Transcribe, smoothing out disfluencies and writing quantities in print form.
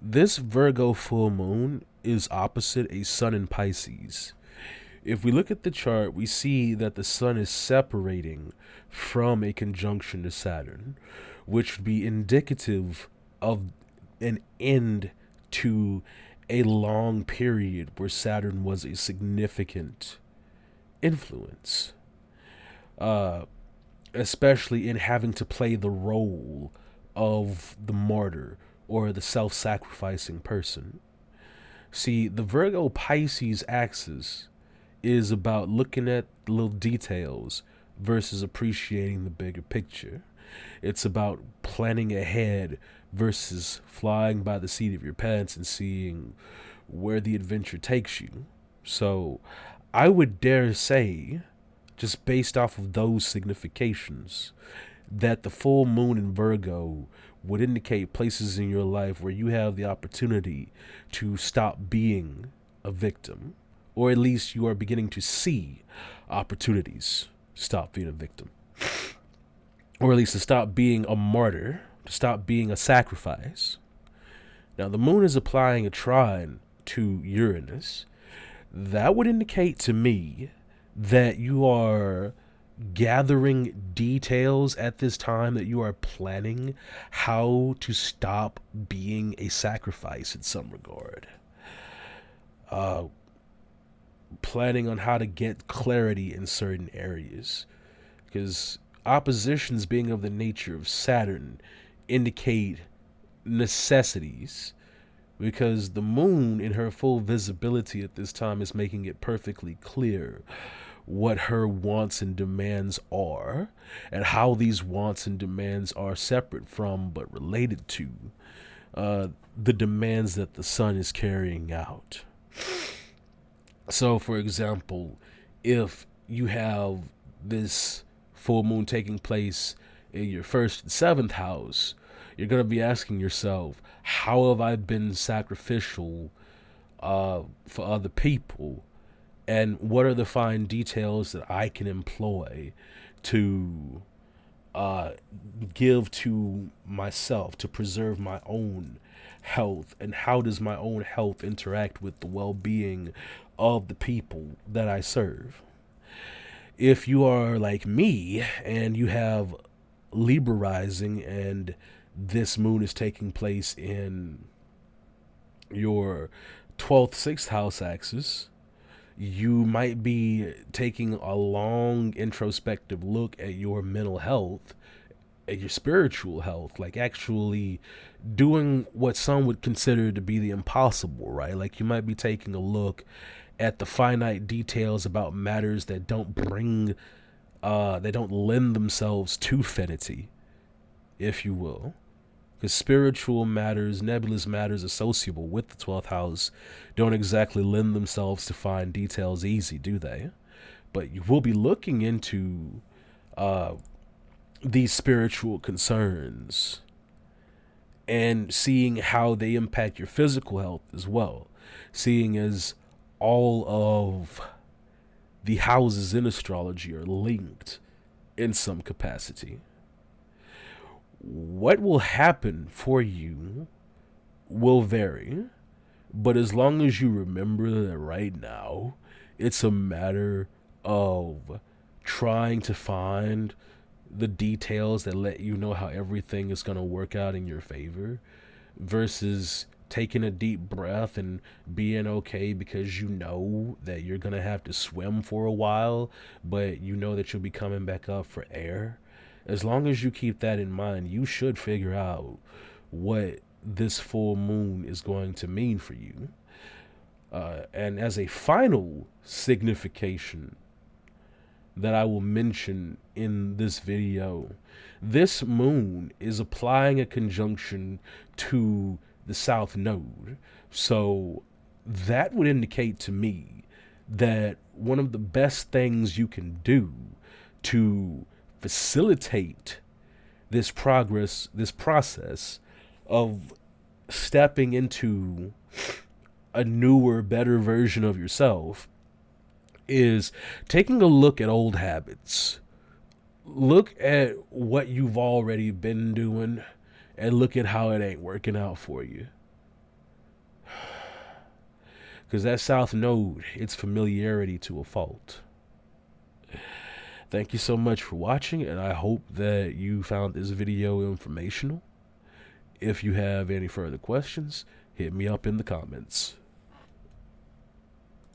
This Virgo full moon is opposite a sun in Pisces. If we look at the chart, we see that the sun is separating from a conjunction to Saturn, which would be indicative of an end to a long period where Saturn was a significant influence, uh, especially in having to play the role of the martyr or the self sacrificing person. See, the Virgo Pisces axis is about looking at little details versus appreciating the bigger picture. It's about planning ahead versus flying by the seat of your pants and seeing where the adventure takes you. So, I would dare say, just based off of those significations, that the full moon in Virgo would indicate places in your life where you have the opportunity to stop being a victim, or at least you are beginning to see opportunities to stop being a victim, or at least to stop being a martyr, to stop being a sacrifice. Now, the moon is applying a trine to Uranus. That would indicate to me that you are gathering details at this time, that you are planning how to stop being a sacrifice in some regard. Uh, Planning on how to get clarity in certain areas. Because oppositions being of the nature of Saturn indicate necessities, because the moon in her full visibility at this time is making it perfectly clear what her wants and demands are, and how these wants and demands are separate from but related to the demands that the sun is carrying out. So, for example, if you have this full moon taking place in your first and seventh house, you're going to be asking yourself, how have I been sacrificial for other people? And what are the fine details that I can employ to uh, give to myself to preserve my own health? And how does my own health interact with the well being of the people that I serve? If you are like me and you have Libra rising and this moon is taking place in your 12th, 6th house axis, you might be taking a long introspective look at your mental health, at your spiritual health, like actually doing what some would consider to be the impossible, right? Like you might be taking a look at the finite details about matters that they don't lend themselves to finity, if you will. Because spiritual matters, nebulous matters associable with the 12th house don't exactly lend themselves to fine details easy, do they? But you will be looking into uh, these spiritual concerns and seeing how they impact your physical health as well. Seeing as all of the houses in astrology are linked in some capacity. What will happen for you will vary, but as long as you remember that right now, it's a matter of trying to find the details that let you know how everything is going to work out in your favor versus taking a deep breath and being okay because you know that you're going to have to swim for a while, but you know that you'll be coming back up for air. As long as you keep that in mind, you should figure out what this full moon is going to mean for you. And as a final signification that I will mention in this video, this moon is applying a conjunction to the south node. So that would indicate to me that one of the best things you can do to facilitate this progress, this process of stepping into a newer, better version of yourself, is taking a look at old habits. Look at what you've already been doing and look at how it ain't working out for you. because that South Node, it's familiarity to a fault. Thank you so much for watching, and I hope that you found this video informational. If you have any further questions, hit me up in the comments.